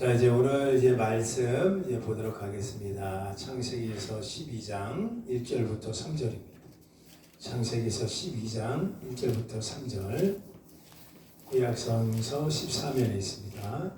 자, 이제 오늘 이제 말씀 보도록 하겠습니다. 창세기에서 12장 1절부터 3절입니다. 창세기에서 12장 1절부터 3절, 구약성서 14면에 있습니다.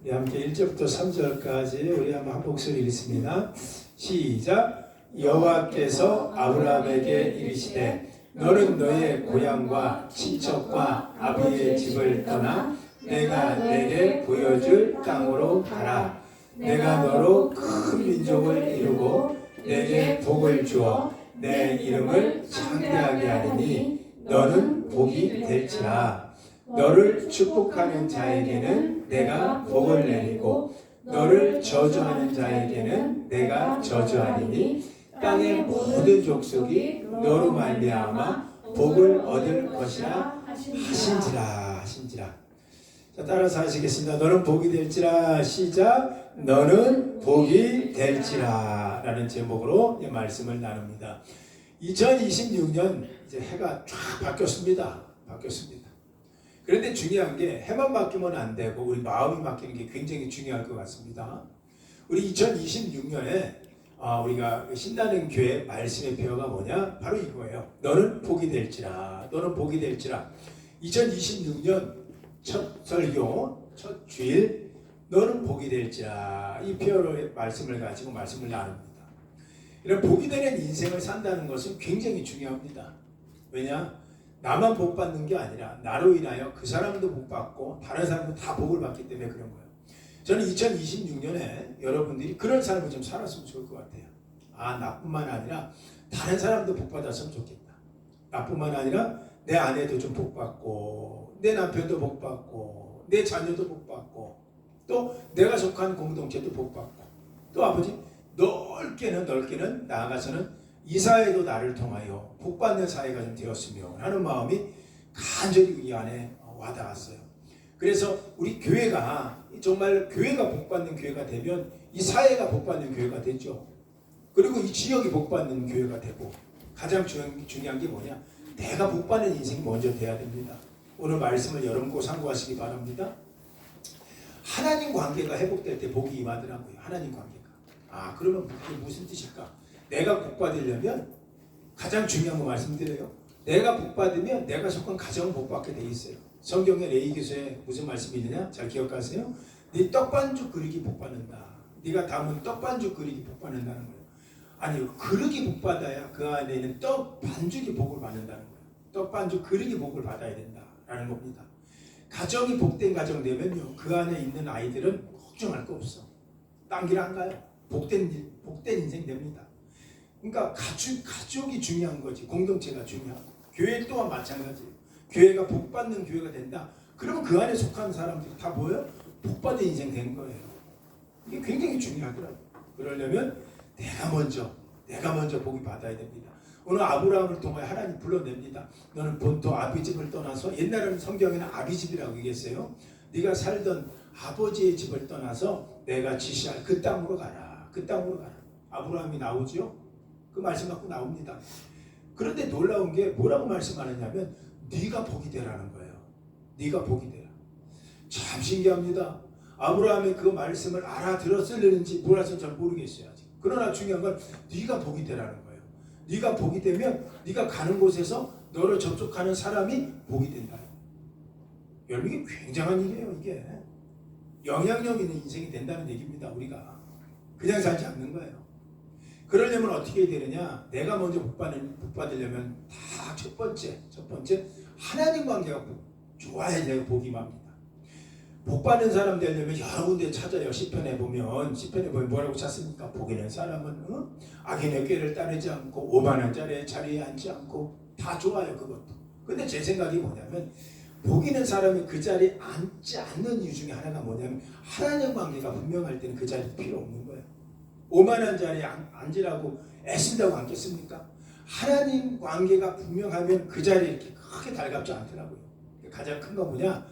우리 함께 1절부터 3절까지 우리 한번 한 목소리 읽습니다. 시작. 여호와께서 아브라함에게 이르시되 너는 너의 고향과 친척과 아비의 집을 떠나 내가 내게 보여줄 땅으로 가라. 내가 너로 큰 민족을 이루고 내게 복을 주어 내 이름을 창대하게 하리니 너는 복이 될지라. 너를 축복하는 자에게는 내가 복을 내리고 너를 저주하는 자에게는 내가 저주하리니 땅의 모든 족속이 너로 말미암아 복을 얻을 것이라 하신지라. 자, 따라서 하시겠습니다. 너는 복이 될지라. 시작. 너는 복이 될지라 라는 제목으로 말씀을 나눕니다. 2026년 이제 해가 쫙 바뀌었습니다. 그런데 중요한 게 해만 바뀌면 안 되고 우리 마음이 바뀌는 게 굉장히 중요할 것 같습니다. 우리 2026년에 우리가 신나는 교회 말씀의 배어가 뭐냐? 바로 이거예요. 너는 복이 될지라. 너는 복이 될지라. 2026년 첫 설교, 첫 주일, 너는 복이 될지라. 이 표현의 말씀을 가지고 말씀을 나눕니다. 이런 복이 되는 인생을 산다는 것은 굉장히 중요합니다. 왜냐? 나만 복 받는 게 아니라 나로 인하여 그 사람도 복 받고 다른 사람도 다 복을 받기 때문에 그런 거예요. 저는 2026년에 여러분들이 그런 삶을 좀 살았으면 좋을 것 같아요. 나뿐만 아니라 다른 사람도 복 받았으면 좋겠다. 나뿐만 아니라 내 아내도 좀 복 받고 내 남편도 복 받고 내 자녀도 복 받고 또 내가 속한 공동체도 복 받고 또 아버지 넓게는 나아가서는 이 사회도 나를 통하여 복 받는 사회가 좀 되었으면 하는 마음이 간절히 이 안에 와닿았어요. 그래서 우리 교회가 정말 교회가 복 받는 교회가 되면 이 사회가 복 받는 교회가 되죠. 그리고 이 지역이 복 받는 교회가 되고 가장 중요한 게 뭐냐? 내가 복 받는 인생이 먼저 돼야 됩니다. 오늘 말씀을 여러분 꼭 참고하시기 바랍니다. 하나님 관계가 회복될 때 복이 임하더라고요. 하나님 관계가. 그러면 그게 무슨 뜻일까? 내가 복 받으려면 가장 중요한 거 말씀드려요. 내가 복 받으면 내가 속한 가정은 복 받게 돼 있어요. 성경의 레위기서에 무슨 말씀이 있느냐? 잘 기억하세요. 네 떡반죽 그릇이 복 받는다. 네가 담은 떡반죽 그릇이 복 받는다는 거예요. 아니요, 그릇이 복 받아야 그 안에 있는 떡 반죽이 복을 받는다는 거예요. 떡 반죽 그릇이 복을 받아야 된다라는 겁니다. 가정이 복된 가정 되면요, 그 안에 있는 아이들은 걱정할 거 없어. 딴 길 안 가요. 복된 인생 됩니다. 그러니까 가족이 중요한 거지. 공동체가 중요하고 교회 또한 마찬가지예요. 교회가 복 받는 교회가 된다. 그러면 그 안에 속한 사람들이 다 뭐예요? 복 받은 인생 되는 거예요. 이게 굉장히 중요하더라고요. 그러려면 내가 먼저 복이 받아야 됩니다. 오늘 아브라함을 통해 하나님 불러냅니다. 너는 본토 아비집을 떠나서, 옛날에는 성경에는 아비집이라고 얘기했어요. 네가 살던 아버지의 집을 떠나서 내가 지시할 그 땅으로 가라. 아브라함이 나오죠. 그 말씀 갖고 나옵니다. 그런데 놀라운 게 뭐라고 말씀하느냐면 네가 복이 되라는 거예요. 네가 복이 되라. 참 신기합니다. 아브라함이 그 말씀을 알아들었을는지 몰라서 잘 모르겠어요. 아직. 그러나 중요한 건 네가 복이 되라는 거예요. 네가 복이 되면 네가 가는 곳에서 너를 접촉하는 사람이 복이 된다. 여러분, 이게 굉장한 일이에요. 이게 영향력 있는 인생이 된다는 얘기입니다. 우리가 그냥 살지 않는 거예요. 그러려면 어떻게 해야 되느냐? 내가 먼저 복 받으려면 다 첫 번째 하나님 관계가 좋아야 내가 복이 임합니다. 복 받는 사람 되려면 여러 군데 찾아요. 시편에 보면 뭐라고 찾습니까? 복 있는 사람은 악인의 꾀를 따르지 않고 오만한 자리에 앉지 않고 다 좋아요. 그것도. 근데 제 생각이 뭐냐면 복 있는 사람이 그 자리에 앉지 않는 이유 중에 하나가 뭐냐면 하나님 관계가 분명할 때는 그 자리에 필요 없는 거예요. 오만한 자리에 앉으라고 애쓴다고 앉겠습니까? 하나님 관계가 분명하면 그 자리에 이렇게 크게 달갑지 않더라고요. 가장 큰 건 뭐냐?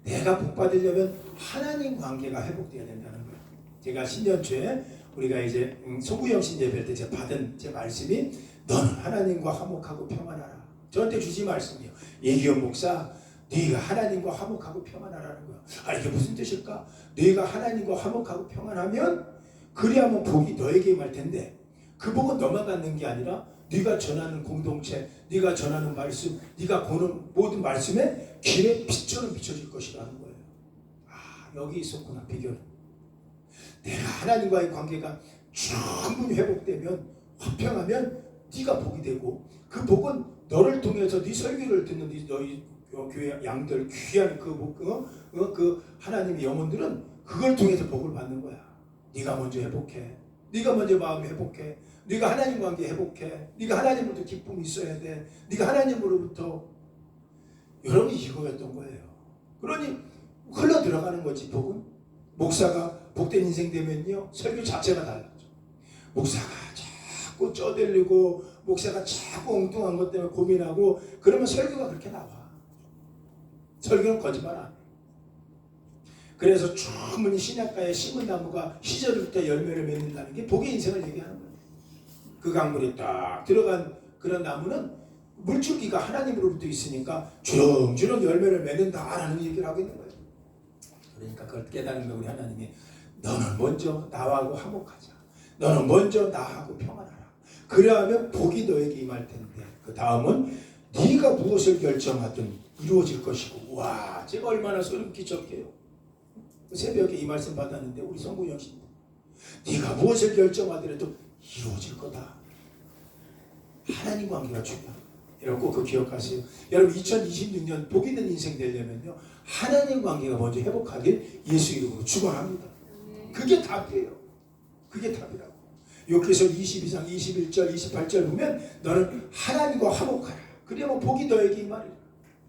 내가 복 받으려면 하나님 관계가 회복되어야 된다는 거예요. 제가 신년초에 우리가 이제 소구영 신 예배 때 제가 받은 제 말씀이 너는 하나님과 화목하고 평안하라. 저한테 주신 말씀이에요. 예기현 목사, 네가 하나님과 화목하고 평안하라는 거야. 아, 이게 무슨 뜻일까? 네가 하나님과 화목하고 평안하면 그리하면 복이 너에게 임할 텐데, 그 복은 너만 갖는 게 아니라 네가 전하는 공동체, 네가 전하는 말씀, 네가 보는 모든 말씀에 길에 빛처럼 비춰질 것이라는 거예요. 아, 여기 있었구나, 비결. 내가 하나님과의 관계가 충분히 회복되면, 화평하면 네가 복이 되고, 그 복은 너를 통해서 네 설교를 듣는 너희 교회 양들, 귀한 그 하나님의 영혼들은 그걸 통해서 복을 받는 거야. 네가 먼저 회복해. 네가 먼저 마음 회복해. 네가 하나님 관계 회복해. 네가 하나님으로부터 기쁨이 있어야 돼. 네가 하나님으로부터. 여러분이 이거였던 거예요. 그러니 흘러 들어가는 거지, 복은. 목사가 복된 인생 되면요, 설교 자체가 달라져. 목사가 자꾸 쩌들리고, 목사가 자꾸 엉뚱한 것 때문에 고민하고, 그러면 설교가 그렇게 나와. 설교는 거짓말 안 해. 그래서 충분히 신약가에 심은 나무가 시절일 때 열매를 맺는다는 게 복의 인생을 얘기하는 거예요. 그 강물에 딱 들어간 그런 나무는 물줄기가 하나님으로부터 있으니까 주렁주렁 열매를 맺는다라는 얘기를 하고 있는 거예요. 그러니까 그걸 깨닫는 거, 우리 하나님이 너는 먼저 나하고 화목하자. 너는 먼저 나하고 평안하라. 그러하면 복이 너에게 임할 텐데, 그 다음은 네가 무엇을 결정하든 이루어질 것이고. 와, 제가 얼마나 소름 끼쳤게요. 새벽에 이 말씀 받았는데 우리 성구영 씨, 네가 무엇을 결정하더라도 이루어질 거다. 하나님 관계가 중요합니다. 여러분 꼭 그거 기억하세요. 여러분 2026년 복 있는 인생 되려면요, 하나님 관계가 먼저 회복하길 예수 이름으로 축원합니다. 그게 답이에요. 그게 답이라고. 욥기서 22장 21절 28절 보면 너는 하나님과 화목하라. 그러면 복이 너에게 임하리라.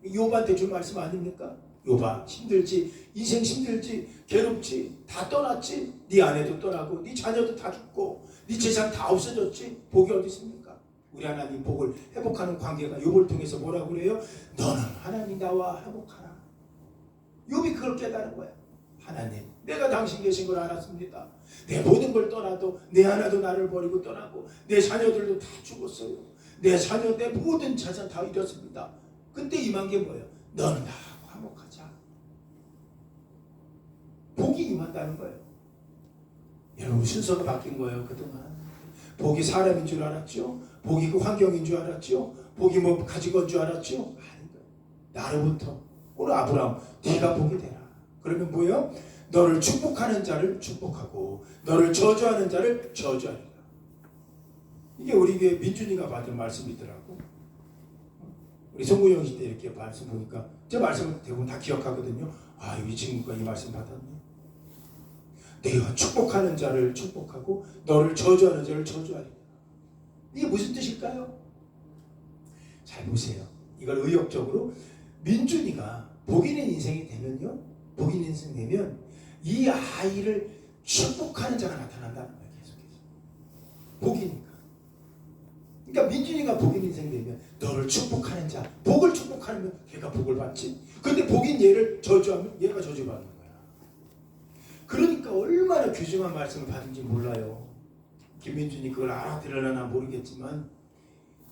욥한테 준 말씀 아닙니까? 욥아, 힘들지, 인생 힘들지, 괴롭지, 다 떠났지. 네 아내도 떠나고 네 자녀도 다 죽고 네 재산 다 없어졌지. 복이 어디 있습니까? 우리 하나님 복을 회복하는 관계가 욥을 통해서 뭐라고 그래요? 너는 하나님 나와 회복하라. 욥이 그걸 깨달은 거야. 하나님, 내가 당신 계신 걸 알았습니다. 내 모든 걸 떠나도 내 하나도 나를 버리고 떠나고 내 자녀들도 다 죽었어요. 내 자녀, 내 모든 자산 다 잃었습니다. 그때 임한 게 뭐예요? 너는 나하고 화목하자. 복이 임한다는 거예요. 여러분 순서가 바뀐 거예요. 그동안 복이 사람인 줄 알았죠? 복이 그 환경인 줄 알았죠? 복이 뭐 가지고 온 줄 알았죠? 아닌 거예요. 나로부터. 오늘 아브라함, 네가 복이 되라. 그러면 뭐예요? 너를 축복하는 자를 축복하고 너를 저주하는 자를 저주하리라. 이게 우리 교회 민준이가 받은 말씀이더라고. 우리 송구영 씨 때 이렇게 말씀 보니까 제 말씀을 대부분 다 기억하거든요. 아, 이 친구가 이 말씀 받았네. 내가 축복하는 자를 축복하고 너를 저주하는 자를 저주하리라. 이게 무슨 뜻일까요? 잘 보세요. 이걸 의욕적으로 민준이가 복 있는 인생이 되면요, 복 있는 인생이 되면 이 아이를 축복하는 자가 나타난다는 거예요. 계속해서 복이니까. 그러니까 민준이가 복 있는 인생이 되면 너를 축복하는 자, 복을 축복하면 걔가 복을 받지. 그런데 복인 얘를 저주하면 얘가 저주받는 거야. 그러니까 얼마나 귀중한 말씀을 받은지 몰라요. 김민준이 그걸 알아들으려나 모르겠지만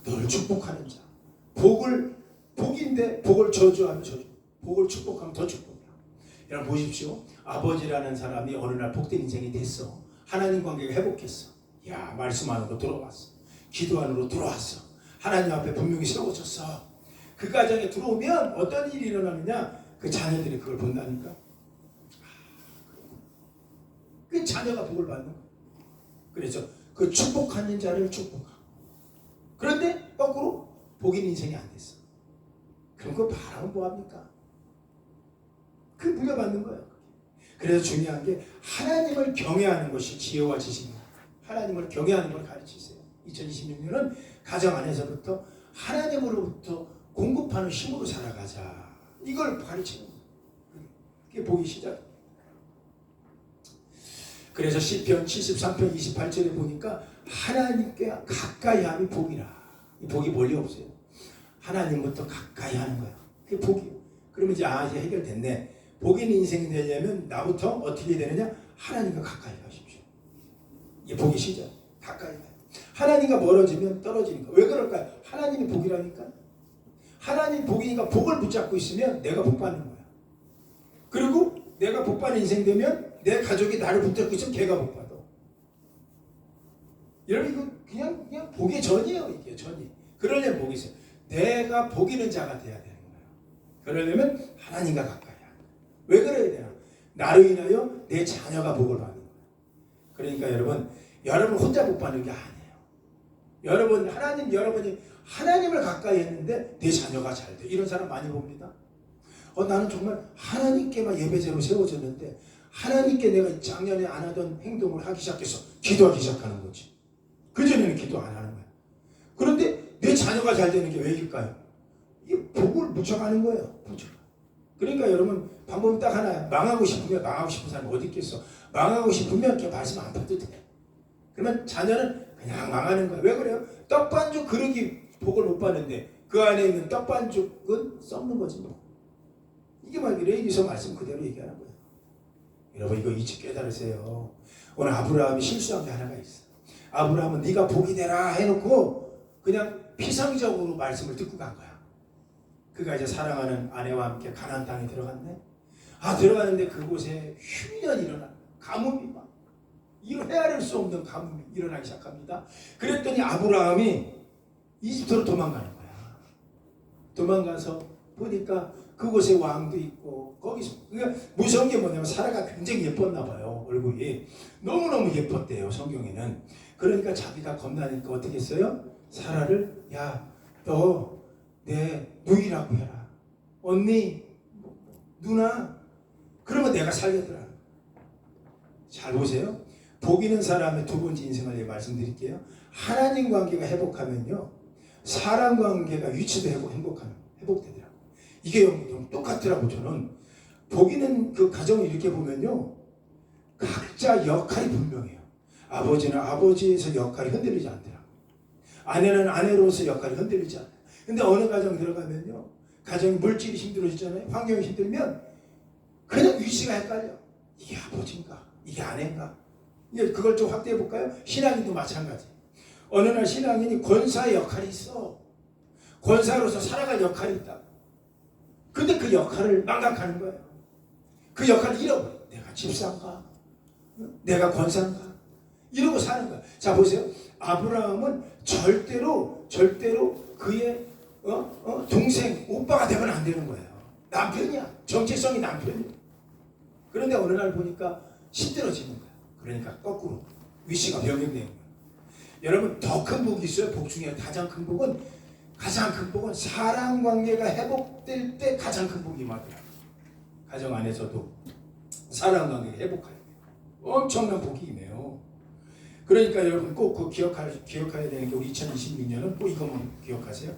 너를 축복하는 자, 복인데 복을 저주하면 저주, 복을 축복하면 더 축복이야. 여러분 보십시오. 아버지라는 사람이 어느 날 복된 인생이 됐어. 하나님 관계가 회복했어. 야, 말씀 안으로 들어왔어. 기도 안으로 들어왔어. 하나님 앞에 분명히 세워졌어. 그 가정에 들어오면 어떤 일이 일어나느냐? 그 자녀들이 그걸 본다니까. 그 자녀가 복을 받는 거야. 그래서 그 축복하는 자를 축복하고. 그런데 거꾸로 복인 인생이 안 됐어. 그럼 그거 바라면 뭐합니까? 그 물려받는 거예요. 그래서 중요한 게 하나님을 경외하는 것이 지혜와 지식입니다. 하나님을 경외하는 걸 가르치세요. 2026년은 가정 안에서부터 하나님으로부터 공급하는 힘으로 살아가자. 이걸 가르치는 거예요. 그게 복이 시작. 그래서 시편 73편 28절에 보니까 하나님께 가까이 함이 복이라. 이 복이 멀리 없어요. 하나님부터 가까이 하는 거야. 그게 복이에요. 그러면 이제 이제 해결됐네. 복 있는 인생이 되려면 나부터 어떻게 되느냐? 하나님과 가까이 가십시오. 이게 복이 시작. 가까이 가요. 하나님과 멀어지면 떨어지니까. 왜 그럴까요? 하나님이 복이라니까. 하나님 복이니까 복을 붙잡고 있으면 내가 복 받는 거야. 그리고 내가 복 받는 인생 되면 내 가족이 나를 붙잡고 있으면 걔가 복 받아. 여러분 이거 그냥 복의 전이에요. 이게 전이. 그러려면 복이 있어요. 내가 복 있는 자가 돼야 되는 거예요. 그러려면 하나님과 가까이 하는 거예요. 왜 그래야 되나? 나로 인하여 내 자녀가 복을 받는 거예요. 그러니까 여러분 혼자 복 받는 게 아니에요. 여러분이 하나님을 가까이 했는데 내 자녀가 잘 돼. 이런 사람 많이 봅니다. 나는 정말 하나님께만 예배제로 세워졌는데 하나님께 내가 작년에 안 하던 행동을 하기 시작해서 기도하기 시작하는 거지. 그전에는 기도 안 하는 거야. 그런데 내 자녀가 잘 되는 게 왜일까요? 이게 복을 묻혀가는 거예요. 그러니까 여러분 방법은 딱 하나야. 망하고 싶으면 망하고 싶은 사람이 어디 있겠어. 망하고 싶으면 이렇게 말씀 안 받도 돼. 그러면 자녀는 그냥 망하는 거야. 왜 그래요? 떡반죽 그릇이 복을 못 받는데 그 안에 있는 떡반죽은 썩는 거지 뭐. 이게 막 레위기서 말씀 그대로 얘기하는 거예요. 여러분 이거 이치 깨달으세요. 오늘 아브라함이 실수한 게 하나가 있어. 아브라함은 네가 복이 되라 해놓고 그냥 피상적으로 말씀을 듣고 간 거야. 그가 이제 사랑하는 아내와 함께 가나안 땅에 들어갔네. 들어갔는데 그곳에 흉년이 일어나. 가뭄이 막 헤아릴 수 없는 가뭄이 일어나기 시작합니다. 그랬더니 아브라함이 이집트로 도망가는 거야. 도망가서 보니까 그곳에 왕도 있고 거기서 그러니까 무서운 게 뭐냐면 사라가 굉장히 예뻤나 봐요. 얼굴이 너무너무 예뻤대요. 성경에는. 그러니까 자기가 겁나니까 어떻게 했어요? 사라를 야, 너 내 누이라고 해라. 언니, 누나. 그러면 내가 살려드라. 잘 보세요. 복 있는 사람의 두 번째 인생을 말씀드릴게요. 하나님 관계가 회복하면요, 사람 관계가 위치도 회복되더라고요. 이게 똑같더라고. 저는 복 있는 그 가정을 이렇게 보면요, 각자 역할이 분명해요. 아버지는 아버지에서 역할이 흔들리지 않더라고요. 아내는 아내로서 역할이 흔들리지 않아요. 근데 어느 가정 들어가면요, 가정이 물질이 힘들어지잖아요. 환경이 힘들면 그냥 위치가 헷갈려. 이게 아버지인가? 이게 아내인가? 이제 그걸 좀 확대해 볼까요? 신앙인도 마찬가지. 어느 날 신앙인이 권사의 역할이 있어. 권사로서 살아갈 역할이 있다. 근데 그 역할을 망각하는 거예요. 그 역할을 잃어버려. 내가 집사인가? 내가 권사인가? 이러고 사는 거야. 자 보세요. 아브라함은 절대로 그의 동생, 오빠가 되면 안 되는 거예요. 남편이야. 정체성이 남편이야. 그런데 어느 날 보니까 힘들어지는 거야. 그러니까 거꾸로 위치가 변경되는 거예요. 여러분 더 큰 복이 있어요. 복 중에 가장 큰 복은 사람 관계가 회복될 때 가장 큰 복이 임하더라고요. 가정 안에서도 사람 관계가 회복할 때 엄청난 복이 임해요. 그러니까 여러분 꼭 기억해야 되는 게 우리 2026년은 꼭 이것만 기억하세요.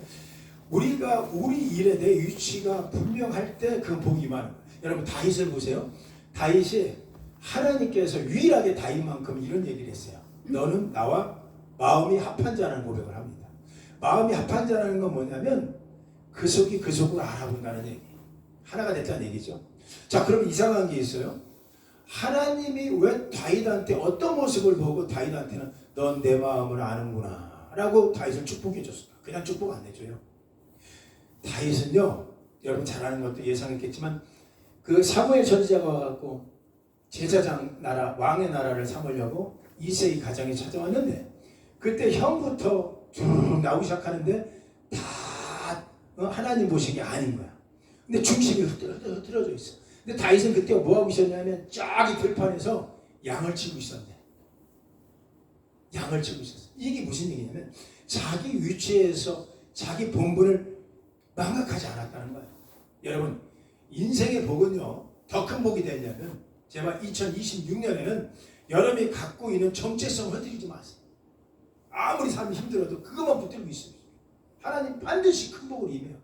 우리가 우리 일에 대해 위치가 분명할 때 그 복이 임하는 거예요. 여러분 다윗을 보세요. 다윗이 하나님께서 유일하게 다윗만큼 이런 얘기를 했어요. 너는 나와 마음이 합한 자라는 고백을 합니다. 마음이 합한 자라는 건 뭐냐면 그 속이 그 속으로 알아본다는 얘기. 하나가 됐다는 얘기죠. 자, 그럼 이상한 게 있어요. 하나님이 왜 다윗한테 어떤 모습을 보고 다윗한테는 넌 내 마음을 아는구나 라고 다윗을 축복해 줬을까? 그냥 축복 안 해줘요. 다윗은요, 여러분 잘 아는 것도 예상했겠지만 그 사무엘 선지자가 와갖고 제사장 나라, 왕의 나라를 삼으려고 이새의 가정에 찾아왔는데 그때 형부터 쭉 나오기 시작하는데 다 하나님 보시기 아닌 거야. 근데 중심이 흐트러져 있어. 근데 다윗은 그때 뭐 하고 있었냐면 저기 들판에서 양을 치고 있었네. 양을 치고 있었어. 이게 무슨 얘기냐면 자기 위치에서 자기 본분을 망각하지 않았다는 거예요. 여러분 인생의 복은요, 더 큰 복이 되려면 제발 2026년에는 여러분이 갖고 있는 정체성을 흔들리지 마세요. 아무리 삶이 힘들어도 그것만 붙들고 있어요. 하나님 반드시 큰 복을 임해요.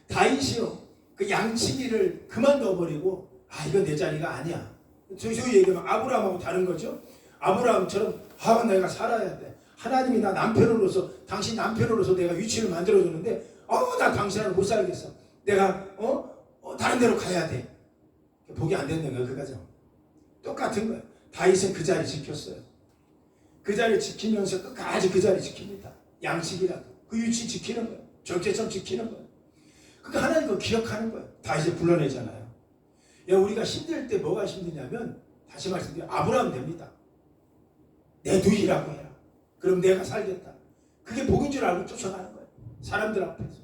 다윗이요, 그 양치기를 그만둬버리고 이건 내 자리가 아니야. 소위 얘기하면 아브라함하고 다른 거죠. 아브라함처럼 내가 살아야 돼. 하나님이 나 남편으로서, 당신 남편으로서 내가 위치를 만들어줬는데 나 당신하고 못 살겠어. 내가 다른 데로 가야 돼. 복이 안 된다는 거예요. 그 가정 똑같은 거예요. 다윗은 그 자리 지켰어요. 그 자리 지키면서 끝까지 그 자리 지킵니다. 양식이라도 그 위치 지키는 거예요. 정체성 지키는 거예요. 그러니까 하나님 그거 기억하는 거예요. 다 이제 불러내잖아요. 야, 우리가 힘들 때 뭐가 힘드냐면 다시 말씀드려 아브라함 됩니다. 내 누이라고 해라. 그럼 내가 살겠다. 그게 복인 줄 알고 쫓아가는 거예요. 사람들 앞에서.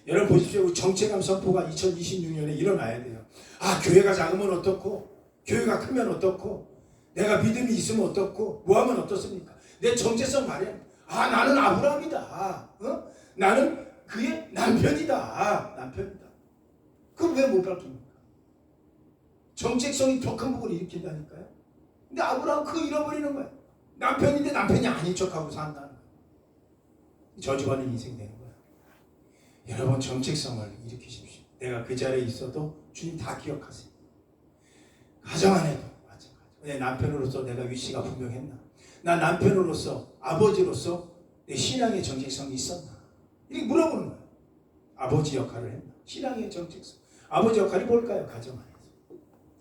여러분 보십시오. 우리 정체감 선포가 2026년에 일어나야 돼요. 아, 교회가 작으면 어떻고, 교회가 크면 어떻고, 내가 믿음이 있으면 어떻고, 뭐하면 어떻습니까? 내 정체성 말이야. 아, 나는 아브라함이다. 나는 그의 남편이다. 남편이다. 그럼 왜 못 밝힙니까? 정체성이 더 큰 부분을 일으킨다니까요. 근데 아브라함 그거 잃어버리는 거야. 남편인데 남편이 아닌 척하고 산다는 거야. 저주받는 인생 되는 거야. 여러분 정체성을 일으키십시오. 내가 그 자리에 있어도 주님 다 기억하세요. 가정 안에도 마찬가지. 내 남편으로서 내가 위치가 분명했나? 나 남편으로서 아버지로서 내 신앙의 정체성이 있었나? 이렇게 물어보는 거예요. 아버지 역할을 했나? 신앙의 정체성. 아버지 역할이 뭘까요? 가정 안에서.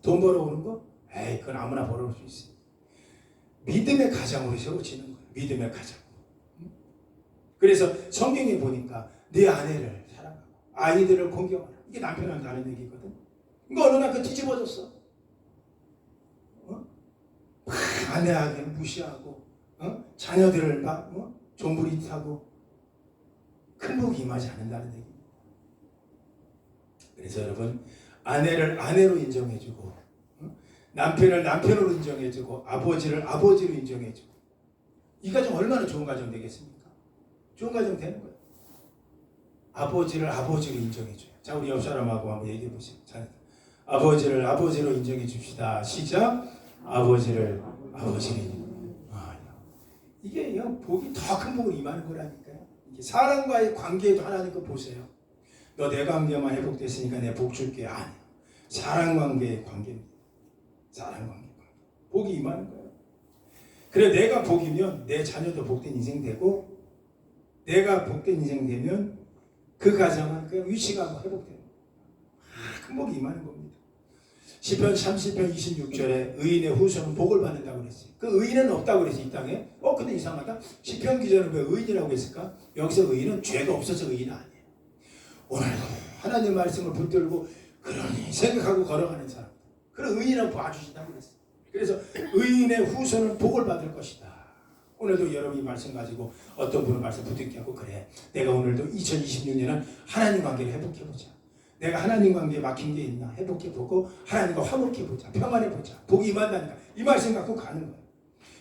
돈 벌어오는 거? 에이, 그건 아무나 벌어올 수 있어요. 믿음의 가정으로 세워지는 거예요. 믿음의 가정. 그래서 성경에 보니까 내 아내를 사랑하고 아이들을 공경하라. 이게 남편한테 하는 얘기거든. 이거 어느 날 그 뒤집어졌어. 아내에게 무시하고 자녀들을 막 존부리하고 큰 복이 임하지 않는다는 얘기입니다. 그래서 여러분 아내를 아내로 인정해주고 남편을 남편으로 인정해주고 아버지를 아버지로 인정해주고 이 가정 얼마나 좋은 가정 되겠습니까? 좋은 가정 되는 거예요. 아버지를 아버지로 인정해줘요. 자, 우리 옆 사람하고 한번 얘기해보세요. 자, 아버지를 아버지로 인정해 줍시다. 시작. 아버지를 아버지로 인정해. 이게 복이 더 큰 복을 임하는 거라니까요. 이게 사람과의 관계에도 하나님 거 보세요. 너 내 관계만 회복됐으니까 내가 복 줄게. 아니요. 사람 관계의 관계입니다. 사람 관계. 복이 임하는 거예요. 그래 내가 복이면 내 자녀도 복된 인생 되고 내가 복된 인생 되면 그 가정은 그냥 위치가 회복돼요. 큰 복이 임하는 겁니다. 시편 30편 26절에 의인의 후손은 복을 받는다고 그랬어요. 그 의인은 없다고 그랬어요. 이 땅에. 근데 이상하다. 시편 기자는 왜 의인이라고 했을까? 여기서 의인은 죄가 없어서 의인 아니에요. 오늘도 하나님 말씀을 붙들고 그러니 생각하고 걸어가는 사람. 그런 의인이라고 봐주신다고 그랬어요. 그래서 의인의 후손은 복을 받을 것이다. 오늘도 여러분이 말씀 가지고 어떤 분은 말씀 붙들게 하고 그래. 내가 오늘도 2026년은 하나님 관계를 회복해보자. 내가 하나님 관계에 막힌 게 있나 회복해보고 하나님과 화목해보자. 평안해보자. 복이 임한다니까. 이 말씀 갖고 가는 거야.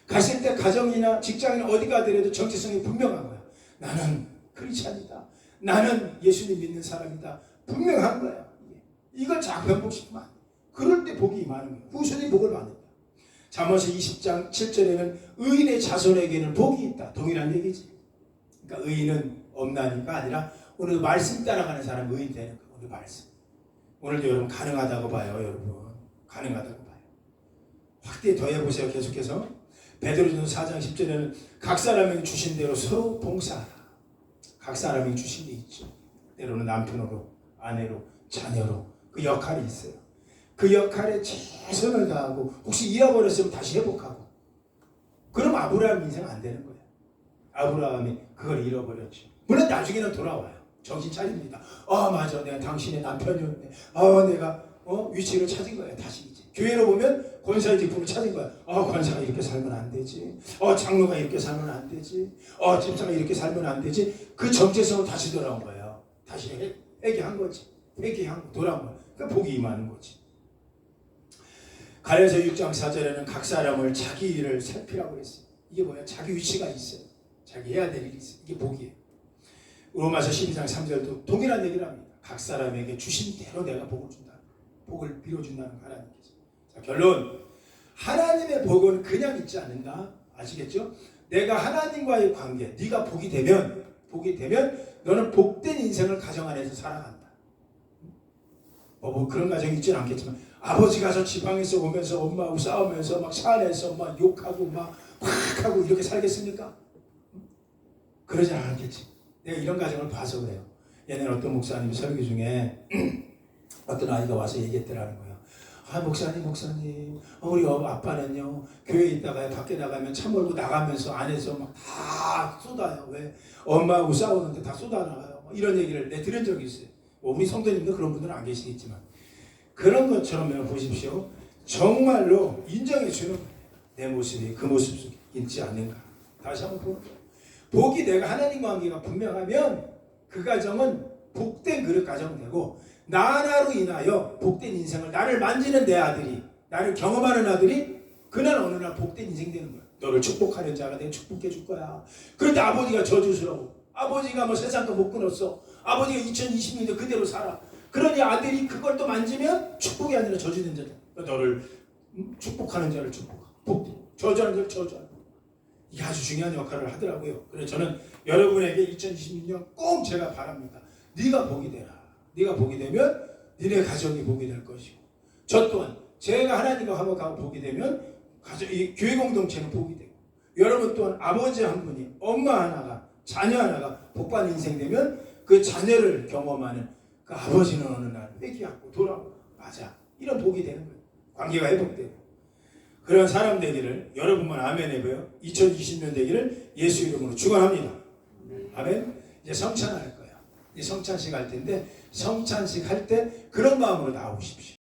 가실 때 가정이나 직장이나 어디 가더라도 정체성이 분명한 거야. 나는 크리스찬이다. 나는 예수님 믿는 사람이다. 분명한 거야. 이걸 자꾸 변복시키면 안 돼. 그럴 때 복이 임하는 거야. 후손이 복을 받는다. 잠언서 20장 7절에는 의인의 자손에게는 복이 있다. 동일한 얘기지. 그러니까 의인은 없나니까 아니라 오늘 말씀 따라가는 사람 의인 되는 거예요. 오늘 말씀. 오늘도 여러분 가능하다고 봐요. 여러분. 가능하다고 봐요. 확대 더해보세요. 계속해서. 베드로전서 4장 10절에는 각 사람에게 주신 대로 서로 봉사하라. 각 사람에게 주신 게 있죠. 때로는 남편으로, 아내로, 자녀로 그 역할이 있어요. 그 역할에 최선을 다하고 혹시 잃어버렸으면 다시 회복하고 그럼 아브라함 인생 안 되는 거예요. 아브라함이 그걸 잃어버렸죠. 물론 나중에는 돌아와요. 정신 차립니다. 맞아. 내가 당신의 남편이었네. 내가 위치를 찾은 거야. 다시 이제. 교회로 보면 권사의 직분을 찾은 거야. 권사가 이렇게 살면 안 되지. 장로가 이렇게 살면 안 되지. 집사가 이렇게 살면 안 되지. 그 정체성으로 다시 돌아온 거예요. 다시 회개한 거지. 회개한 돌아온 거야. 그러니까 복이 임하는 거지. 갈라디아서 6장 4절에는 각 사람을 자기 일을 살피라고 했어요. 이게 뭐야? 자기 위치가 있어요. 자기 해야 될 일이 있어요. 이게 복이에요. 로마서 12장 3절도 동일한 얘기를 합니다. 각 사람에게 주신 대로 내가 복을 준다. 복을 빌어준다는 하나님께서. 자, 결론. 하나님의 복은 그냥 있지 않는다. 아시겠죠? 내가 하나님과의 관계, 네가 복이 되면 너는 복된 인생을 가정 안에서 살아간다. 뭐 그런 가정이 있지는 않겠지만 아버지가 저 지방에서 오면서 엄마하고 싸우면서 막 차 안에서 막 욕하고 막 하고 이렇게 살겠습니까? 그러지 않겠지. 내가 이런 가정을 봐서 그래요. 옛날에 어떤 목사님이 설교 중에 어떤 아이가 와서 얘기했더라는 거예요. 목사님 우리 아빠는요 교회에 있다가 밖에 나가면 차 몰고 나가면서 안에서 막 다 쏟아요. 왜? 엄마하고 싸우는데 다 쏟아나가요. 이런 얘기를 내가 들은 적이 있어요. 뭐 우리 성도님도 그런 분들은 안 계시겠지만 그런 것처럼 보십시오. 정말로 인정해주는 내 모습이 그 모습 속에 있지 않는가. 다시 한번 보고 복이 내가 하나님과 관계가 분명하면 그 가정은 복된 그릇 가정 되고 나 하나로 인하여 복된 인생을 나를 만지는 내 아들이 나를 경험하는 아들이 그날 어느 날 복된 인생 되는 거야. 너를 축복하는 자가 내가 축복해 줄 거야. 그런데 아버지가 저주스러워. 아버지가 뭐 세상 거 못 끊었어. 아버지가 2020년도 그대로 살아. 그러니 아들이 그걸 또 만지면 축복이 아니라 저주된 자다. 너를 축복하는 자를 축복하고 저주하는 자를 저주하고. 이게 아주 중요한 역할을 하더라고요. 그래서 저는 여러분에게 2026년 꼭 제가 바랍니다. 네가 복이 되라. 네가 복이 되면 니네 가정이 복이 될 것이고 저 또한 제가 하나님과 화목하고 복이 되면 이 교회 공동체는 복이 되고 여러분 또한 아버지 한 분이 엄마 하나가 자녀 하나가 복받는 인생 되면 그 자녀를 경험하는 그 아버지는 어느 날 회개하고 돌아오고 맞아 이런 복이 되는 거예요. 관계가 회복되고 그런 사람 되기를 여러분만 아멘 해봐요. 2020년 되기를 예수 이름으로 축원합니다. 아멘. 이제 성찬할 거예요. 이제 성찬식 할 텐데 성찬식 할 때 그런 마음으로 나오십시오.